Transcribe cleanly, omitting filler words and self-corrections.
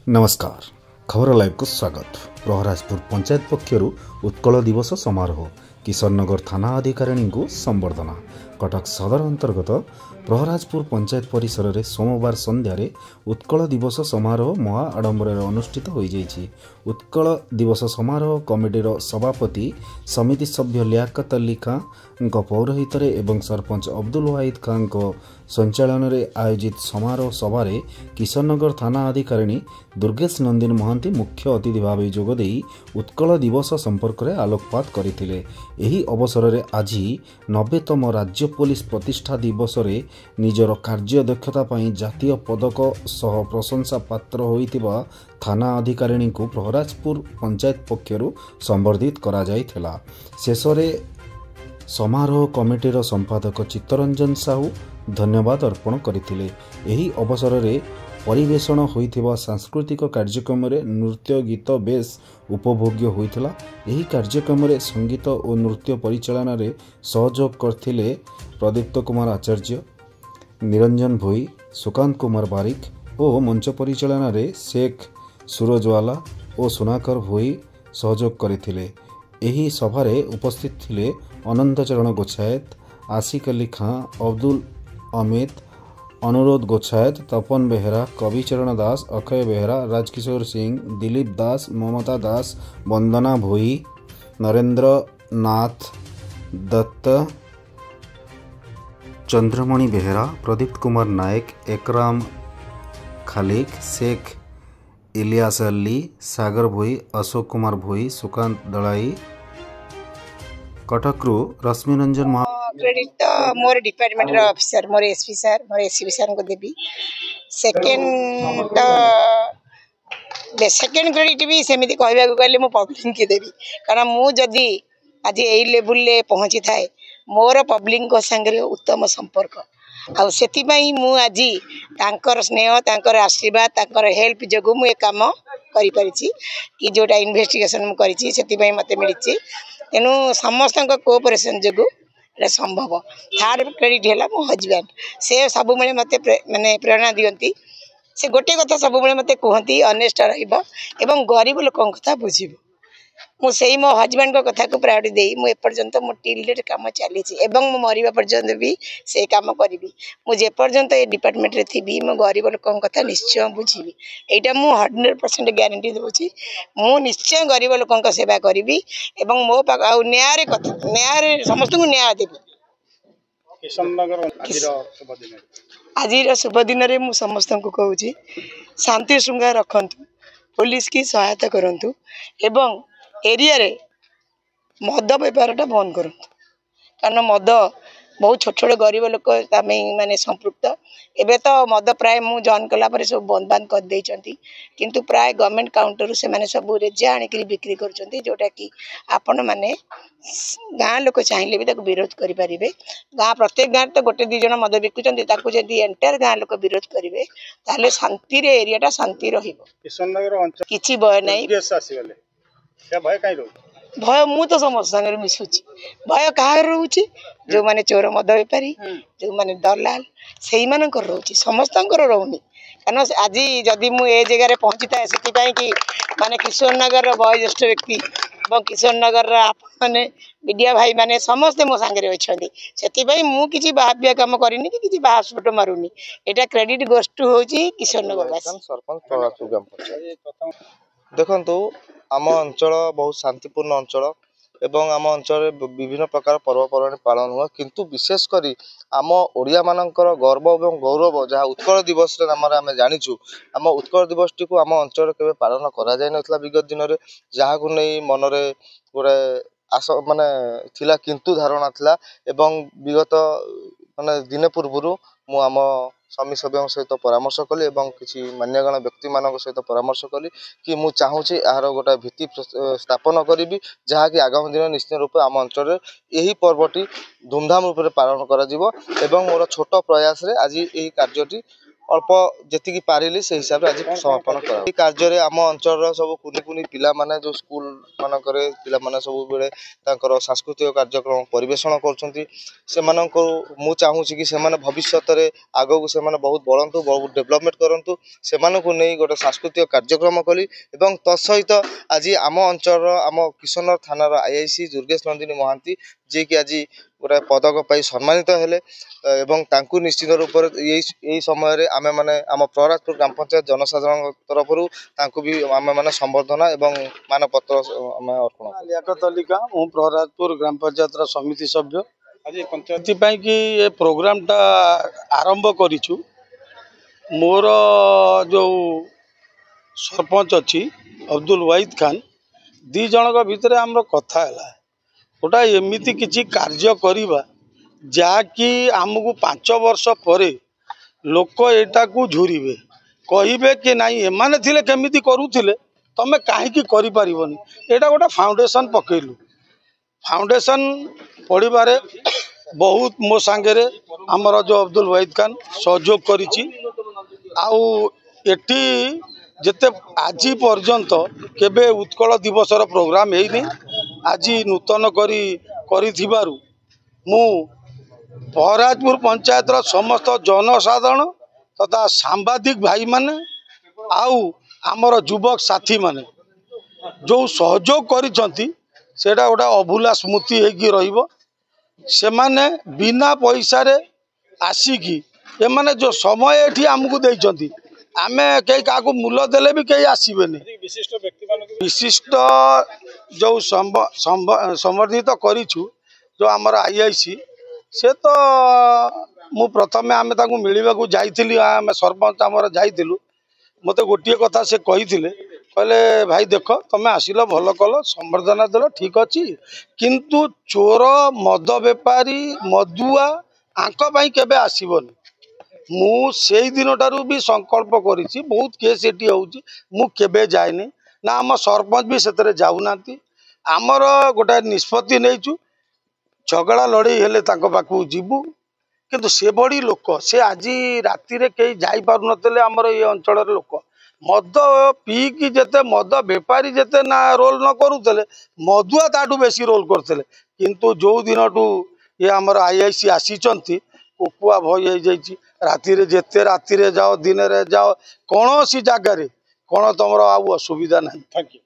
नमस्कार खबर लाइव को स्वागत। प्रहराजपुर पंचायत पक्षर उत्कल दिवस समारोह किशोरनगर थाना अधिकारिणी को संबर्धना। कटक सदर अंतर्गत प्रहराजपुर पंचायत परिसर में सोमवार संध्यारे उत्कल दिवस समारोह महा आडंबर अनुष्ठित हो जाइछि। उत्कल दिवस समारोह कमिटीर सभापति समिति सभ्य लियाकत अली खां पौरोहित एवं सरपंच अब्दुल वाहिद खां संचालन में आयोजित समारोह सभारे किशोरनगर थाना अधिकारिणी दुर्गेश नंदिन महांती मुख्य अतिथि भाव जोगदे उत्कल दिवस संपर्क में आलोकपात करथिले। एही अवसर में आज 90तम राज्य पुलिस प्रतिष्ठा दिवस रे निजर कार्य दक्षता पई जातीय पदक सह प्रशंसा पात्र होइतिबा थाना अधिकारिणी को प्रहराजपुर पंचायत पक्षर संबर्धित करा जायथिला। शेषरे समारोह कमिटीर संपादक चित्तरंजन साहू धन्यवाद अर्पण करथिले। एही अवसर में परिवेषण होइथिबा सांस्कृतिक कार्यक्रम रे नृत्य गीत बेस उपभोग्य होइथिला। एही कार्यक्रम रे संगीत और नृत्य परिचालन रे सहयोग करथिले प्रदीप्त कुमार आचार्य, निरंजन भोई, सुकांत कुमार बारिक और मंच परिचालन रे शेख सूरजवाला और सुनाकर भोई सहयोग करथिले। एही सभारे उपस्थित थिले अनंत चरण गोछायत, आशिक अली खां, अब्दुल अमित, अनुरोध गोछायत, तपन बेहरा, कविचरण दास, अक्षय बेहरा, राजकिशोर सिंह, दिलीप दास, ममता दास, वंदना भोई, नरेंद्र नाथ दत्त, चंद्रमणि बेहरा, प्रदीप कुमार नायक, एकराम खालिक, शेख इलियास अली, सागर भोई, अशोक कुमार भोई, सुकांत दलाई, कटकरू रश्मिरंजन क्रेडिट तो मोर डिपार्टमेंट ऑफिसर मोर एसपी सर को देवी। सेकेंड क्रेडिट भी सेमती कहवा गले मु पब्लिक की देवी, कारण मु जदि आज यही लेवल पहुँची थाए मोर पब्लिक संगे उत्तम संपर्क आपाई मु आज तांकर स्नेह तांकर आशीर्वाद तांकर हेल्प जो मु काम करि कि जोटा इन्वेस्टिगेशन मु करि मते मिली। तेणु समस्त कोऑपरेशन जो संभव। थर्ड क्रेडिट है मो हजबैंड, से सब मत माने प्रेरणा दियंती। से गोटे कथा सब मत कहती अनेस्ट रहा गरीब लोक कथा बुझे। मुझे मो हजबैंड को कथा को प्रायोरिटी दे एपर्यंत मो टिल काम चली मो मरवा पर्यंत भी से काम करी। मुझे पर्यंत ये डिपार्टमेंट रे थी मो गरीब लोक कथा निश्चय बुझी। यहाँ मु 100% ग्यारंटी दूसरी मु निश्चय गरीब लोक सेवा करी मो पाख न्याय कथा न्याय समस्त को न्याय देवी। आज शुभ दिन में मु समस्त को कहूँ शांति श्रृंगार रखु, पुलिस की सहायता करंतु एवं एरिया रे मद बेपारटा बंद करूँ। कारण मद बहुत छोट छोट गरीब लोक माने संपृक्त। एबे तो मद प्राय मु जॉइन कला पर सब बंद बांध कर दे किंतु प्राय गवर्नमेंट काउंटर से माने सब रेजा आनिक बिक्री करछंती, जोटा कि आपण माने गाँ लोक चाहिए भी ताको विरोध करि परिबे। गाँ प्रत्येक गाँ तो गोटे दी जन मद बिकुचंती, ताको जदि एंटायर गाँ लोक विरोध करिवे ताले शांति रे एरियाटा शांति रहिबो। किछि भय नै, भय मु तो समस्त संगे मिशुची। भय कहा रोचे जो माने चोर मद बेपारी जो माने दलाल से रोचे, समस्त रोनी। कारण आज जदि मु ए जगह पहुँची था से कि माने किशोरनगर वयोज्येष्ठ व्यक्ति और किशोरनगर मैंने मीडिया भाई माने समस्ते मो सांगे अच्छा से मु किसी बाहर काम करनी कि बाहर फोटो मारूनी। यहाँ क्रेडिट गोष्ठी हूँ किशोरनगर। देखु आम अंचल बहुत शांतिपूर्ण अंचल एवं आम अंचल विभिन्न प्रकार पर्वपर्वाणी पालन हुआ, किंतु विशेषकर आम ओडिया मानकर गर्व और गौरव जहाँ उत्कल दिवस नाम आम जाचु आम उत्कल दिवस टी आम अंचल के पालन करा जाय नथिला विगत दिन में, जहाँ को नहीं मनरे गोटे आस माने थिला किंतु धारणा थिला एवं विगत माने दिने पूर्व मु आम स्वामी सभ्यों सहित परामर्श कली एवं किसी मान्यगण व्यक्ति मान सहित परामर्श कली कि मु चाहूँगी यार गोटे भित्ति स्थापन करी जहाँकि आगामी दिन निश्चित रूप आम अंचल यही पर्वटी धूमधाम रूप से पालन करा जिवो एवं मोर छोट प्रयास रे आज यही कार्यटी अल्प जी पारिली से हिसाब से आज समापन कर कार्य आम अंचल सब कुनि कुनि पिला माने जो स्कूल मानक पिला सब बेले सांस्कृतिक कार्यक्रम परिवेषण कर मु चाहूँगी कि से भविष्य में आगक से बहुत बढ़ु बहुत डेवलपमेंट करूँ से नहीं गोटे सांस्कृतिक कार्यक्रम कली तत्सहित आज आम अंचल आम किशनगढ़ थानार आईआईसी दुर्गेश नंदिनी महांती जी की आज गोटे पदक पाई सम्मानित हेले एवं तांकु निश्चित रूप यही समय आमे माने आम प्रहराजपुर ग्राम पंचायत जनसाधारण तरफ तांकु भी आमे माने संबर्धना एवं मानपत्र आमे अर्पण लियाकत अली का मु प्रहराजपुर ग्राम पंचायत समिति सभ्य आज पंचायती कि ये प्रोग्राम टा आरंभ करिछु मोर जो सरपंच अच्छी अब्दुल वाहिद खान दी जन भितर आम कथा है गोटा एमती किसी कार्य करवा जहाँकि आमको 5 वर्ष पर लोक एटा को झुरीबे कहिबे कि नहीं एमाने थिले केमिति करूथिले तमे काहेकि करि परिबनी एटा गोटा फाउंडेशन पकेलु फाउंडेशन पढ़िबारे बहुत मो सांगेरे आमर जो अब्दुल वाहिद खान सहयोग करिछि आउ एटी जेते आज पर्यंत केबे उत्कल दिवसर प्रोग्राम हेनी आज नूतन करिथिबारु मु प्रहराजपुर पंचायत समस्त जनसाधारण तथा सांबादिक भाई माने आउ आमर युवक साथी माने जो सहयोग करिसंती सेटा गोटा अभूला स्मृति होगी रहिबो से माने बिना पैसा रे आसिकी एमाने जो समय एठी हमकु देइचंती आमे कई काकू मूल्य देले भी कई आसीबेनी विशिष्ट जो संवर्धित करिछु जो आमर आईआईसी से तो मु प्रथमे आमे ताकू मिलिबा को जाइथिली आमे सरपंच आमर जाइथिलु मते गोटिए कथा से कहिथिले कहले भाई देख तमे आसिलो भल कल संवर्धना देल ठीक अच्छी किंतु चोर मद बेपारी मदुआ आंक पाई केबे आसीबनी मु से दिन टारू भी संकल्प करिछि बहुत केस एटी होउछि मु केबे जायनी ना आम सरपंच भी सेतरे जाउनांती आमर गोटा निष्पत्ति नेइछु झगड़ा लड़ई हेले तांको पाखु जीवु किंतु से बड़ी लोक से आज राति रे कई जाई पारु नतले आमर ये अंचल लोक मद पीकी जेते मद बेपारी जेते ना रोल न करूतले मदुआ ताटू बेसी रोल करतले किंतु जो दिनटू ये आमर आईआईसी आसीचंती कोकुआ भय हो जाइछि राति रे जेते राति रे जाओ दिन रे जाओ कौन सी जगह रे कौन तुम असुविधा नहीं। Thank you.